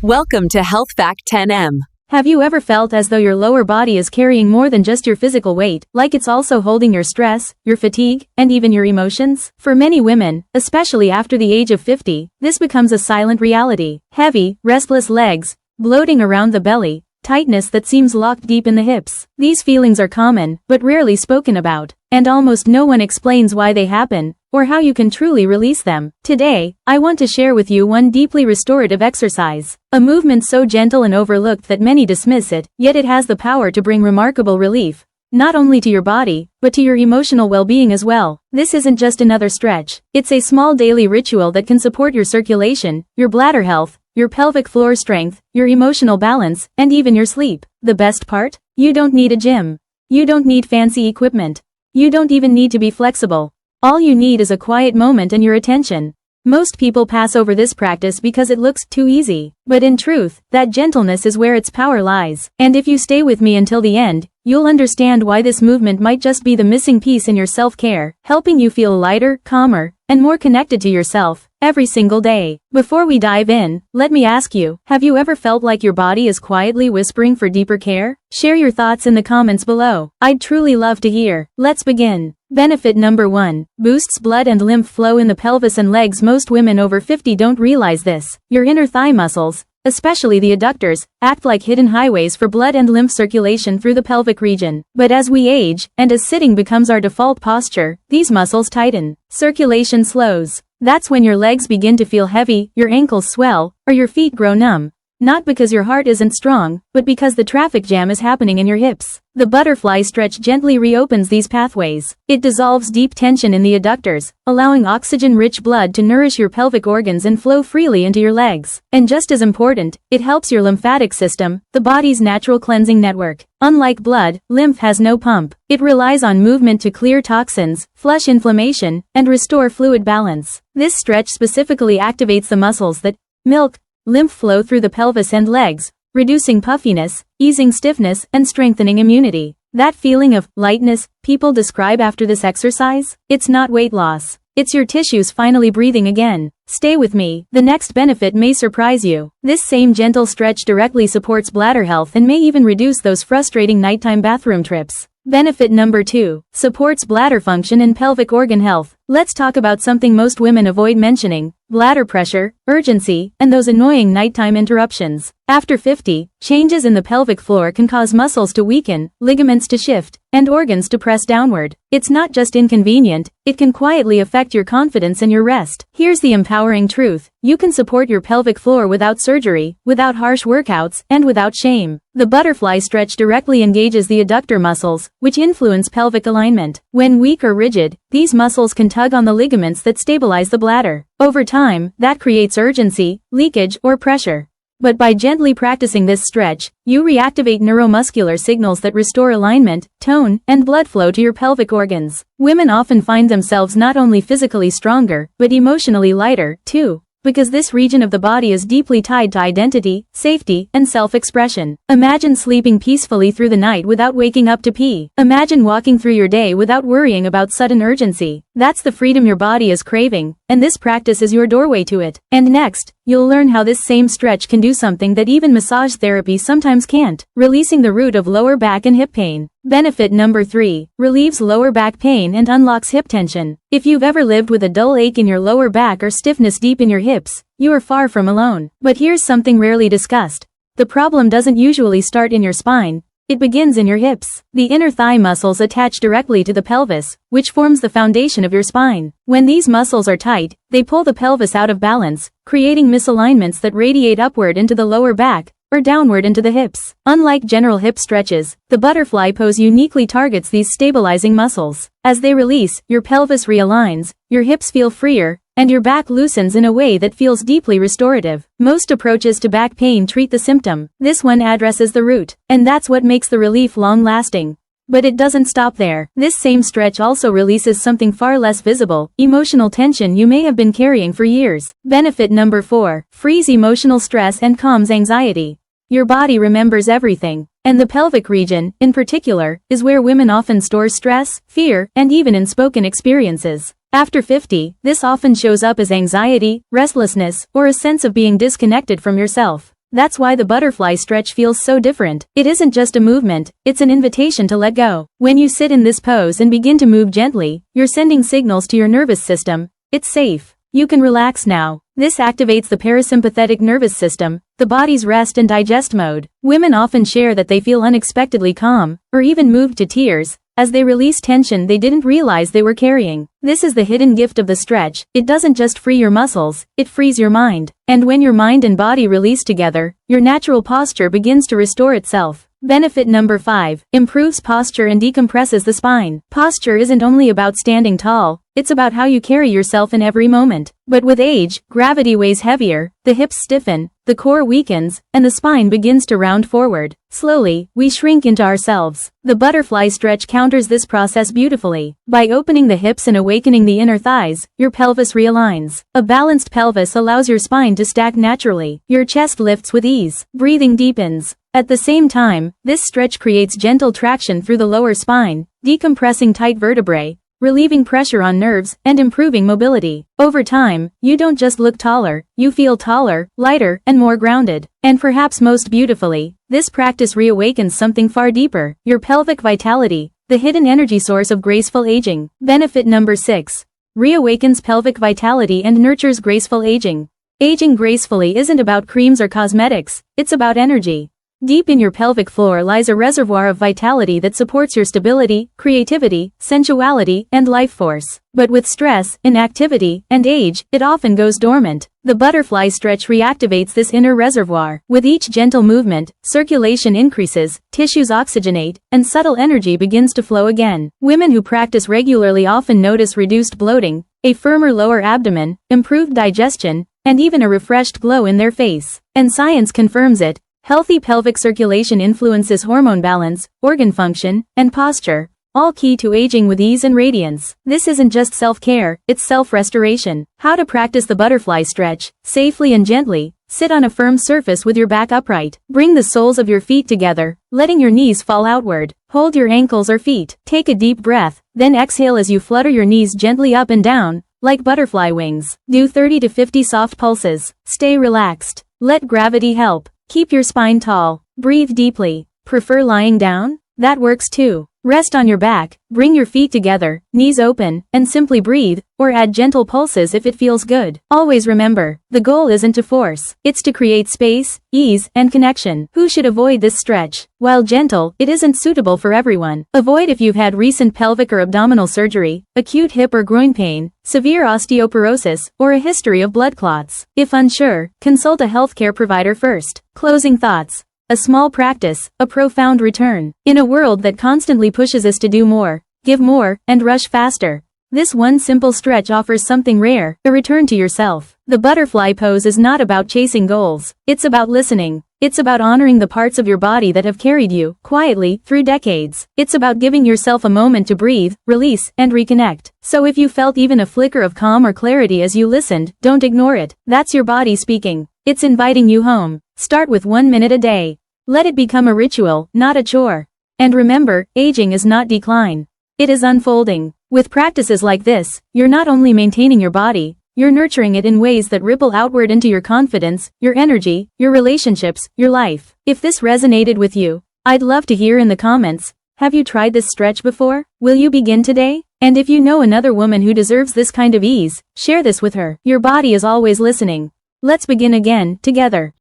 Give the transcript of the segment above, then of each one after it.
Welcome to Health Fact 10M. Have you ever felt as though your lower body is carrying more than just your physical weight, like it's also holding your stress, your fatigue, and even your emotions? For many women, especially after the age of 50, this becomes a silent reality. Heavy, restless legs, bloating around the belly, tightness that seems locked deep in the hips. These feelings are common, but rarely spoken about, and almost no one explains why they happen, or how you can truly release them. Today, I want to share with you one deeply restorative exercise. A movement so gentle and overlooked that many dismiss it, yet it has the power to bring remarkable relief, not only to your body, but to your emotional well-being as well. This isn't just another stretch. It's a small daily ritual that can support your circulation, your bladder health, your pelvic floor strength, your emotional balance, and even your sleep. The best part? You don't need a gym. You don't need fancy equipment. You don't even need to be flexible. All you need is a quiet moment and your attention. Most people pass over this practice because it looks too easy. But in truth, that gentleness is where its power lies. And if you stay with me until the end, you'll understand why this movement might just be the missing piece in your self-care, helping you feel lighter, calmer, and more connected to yourself every single day. Before we dive in, let me ask you, have you ever felt like your body is quietly whispering for deeper care? Share your thoughts in the comments below. I'd truly love to hear. Let's begin. Benefit number 1. Boosts blood and lymph flow in the pelvis and legs. Most women over 50 don't realize this. Your inner thigh muscles, especially the adductors, act like hidden highways for blood and lymph circulation through the pelvic region. But as we age, and as sitting becomes our default posture, these muscles tighten. Circulation slows. That's when your legs begin to feel heavy, your ankles swell, or your feet grow numb. Not because your heart isn't strong, but because the traffic jam is happening in your hips. The butterfly stretch gently reopens these pathways. It dissolves deep tension in the adductors, allowing oxygen-rich blood to nourish your pelvic organs and flow freely into your legs. And just as important, it helps your lymphatic system, the body's natural cleansing network. Unlike blood, lymph has no pump. It relies on movement to clear toxins, flush inflammation, and restore fluid balance. This stretch specifically activates the muscles that milk lymph flow through the pelvis and legs, reducing puffiness, easing stiffness, and strengthening immunity. That feeling of lightness people describe after this exercise? It's not weight loss. It's your tissues finally breathing again. Stay with me. The next benefit may surprise you. This same gentle stretch directly supports bladder health and may even reduce those frustrating nighttime bathroom trips. Benefit number 2. Supports bladder function and pelvic organ health. Let's talk about something most women avoid mentioning: bladder pressure, urgency, and those annoying nighttime interruptions. After 50, changes in the pelvic floor can cause muscles to weaken, ligaments to shift, and organs to press downward. It's not just inconvenient, it can quietly affect your confidence and your rest. Here's the empowering truth: you can support your pelvic floor without surgery, without harsh workouts, and without shame. The butterfly stretch directly engages the adductor muscles, which influence pelvic alignment. When weak or rigid, these muscles can tug on the ligaments that stabilize the bladder. Over time, that creates urgency, leakage, or pressure. But by gently practicing this stretch, you reactivate neuromuscular signals that restore alignment, tone, and blood flow to your pelvic organs. Women often find themselves not only physically stronger, but emotionally lighter, too, because this region of the body is deeply tied to identity, safety, and self-expression. Imagine sleeping peacefully through the night without waking up to pee. Imagine walking through your day without worrying about sudden urgency. That's the freedom your body is craving, and this practice is your doorway to it. And next, you'll learn how this same stretch can do something that even massage therapy sometimes can't: releasing the root of lower back and hip pain. Benefit number 3. Relieves lower back pain and unlocks hip tension. If you've ever lived with a dull ache in your lower back or stiffness deep in your hips, you are far from alone. But here's something rarely discussed. The problem doesn't usually start in your spine. It begins in your hips. The inner thigh muscles attach directly to the pelvis, which forms the foundation of your spine. When these muscles are tight, they pull the pelvis out of balance, creating misalignments that radiate upward into the lower back, or downward into the hips. Unlike general hip stretches, the butterfly pose uniquely targets these stabilizing muscles. As they release, your pelvis realigns, your hips feel freer, and your back loosens in a way that feels deeply restorative. Most approaches to back pain treat the symptom. This one addresses the root, and that's what makes the relief long-lasting. But it doesn't stop there. This same stretch also releases something far less visible: emotional tension you may have been carrying for years. Benefit number 4. Frees emotional stress and calms anxiety. Your body remembers everything, and the pelvic region, in particular, is where women often store stress, fear, and even unspoken experiences. After 50, this often shows up as anxiety, restlessness, or a sense of being disconnected from yourself. That's why the butterfly stretch feels so different. It isn't just a movement, it's an invitation to let go. When you sit in this pose and begin to move gently, you're sending signals to your nervous system. It's safe. You can relax now. This activates the parasympathetic nervous system, the body's rest and digest mode. Women often share that they feel unexpectedly calm, or even moved to tears, as they release tension they didn't realize they were carrying. This is the hidden gift of the stretch. It doesn't just free your muscles, it frees your mind. And when your mind and body release together, your natural posture begins to restore itself. Benefit number 5. Improves posture and decompresses the spine. Posture isn't only about standing tall, it's about how you carry yourself in every moment. But with age, gravity weighs heavier, the hips stiffen, the core weakens, and the spine begins to round forward. Slowly, we shrink into ourselves. The butterfly stretch counters this process beautifully. By opening the hips and awakening the inner thighs, your pelvis realigns. A balanced pelvis allows your spine to stack naturally. Your chest lifts with ease. Breathing deepens. At the same time, this stretch creates gentle traction through the lower spine, decompressing tight vertebrae, relieving pressure on nerves, and improving mobility. Over time, you don't just look taller, you feel taller, lighter, and more grounded. And perhaps most beautifully, this practice reawakens something far deeper, your pelvic vitality, the hidden energy source of graceful aging. Benefit number 6. Reawakens pelvic vitality and nurtures graceful aging. Aging gracefully isn't about creams or cosmetics, it's about energy. Deep in your pelvic floor lies a reservoir of vitality that supports your stability, creativity, sensuality, and life force. But with stress, inactivity, and age, it often goes dormant. The butterfly stretch reactivates this inner reservoir. With each gentle movement, circulation increases, tissues oxygenate, and subtle energy begins to flow again. Women who practice regularly often notice reduced bloating, a firmer lower abdomen, improved digestion, and even a refreshed glow in their face. And science confirms it. Healthy pelvic circulation influences hormone balance, organ function, and posture, all key to aging with ease and radiance. This isn't just self-care, it's self-restoration. How to practice the butterfly stretch, safely and gently. Sit on a firm surface with your back upright. Bring the soles of your feet together, letting your knees fall outward. Hold your ankles or feet. Take a deep breath, then exhale as you flutter your knees gently up and down, like butterfly wings. Do 30 to 50 soft pulses. Stay relaxed. Let gravity help. Keep your spine tall. Breathe deeply. Prefer lying down? That works too. Rest on your back, bring your feet together, knees open, and simply breathe, or add gentle pulses if it feels good. Always remember, the goal isn't to force, it's to create space, ease, and connection. Who should avoid this stretch? While gentle, it isn't suitable for everyone. Avoid if you've had recent pelvic or abdominal surgery, acute hip or groin pain, severe osteoporosis, or a history of blood clots. If unsure, consult a healthcare provider first. Closing thoughts. A small practice, a profound return. In a world that constantly pushes us to do more, give more, and rush faster, this one simple stretch offers something rare, a return to yourself. The butterfly pose is not about chasing goals, it's about listening. It's about honoring the parts of your body that have carried you, quietly, through decades. It's about giving yourself a moment to breathe, release, and reconnect. So if you felt even a flicker of calm or clarity as you listened, don't ignore it. That's your body speaking. It's inviting you home. Start with 1 minute a day. Let it become a ritual, not a chore. And remember, aging is not decline. It is unfolding. With practices like this, you're not only maintaining your body, you're nurturing it in ways that ripple outward into your confidence, your energy, your relationships, your life. If this resonated with you, I'd love to hear in the comments, have you tried this stretch before? Will you begin today? And if you know another woman who deserves this kind of ease, share this with her. Your body is always listening. Let's begin again, together.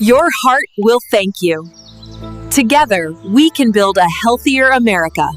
Your heart will thank you. Together, we can build a healthier America.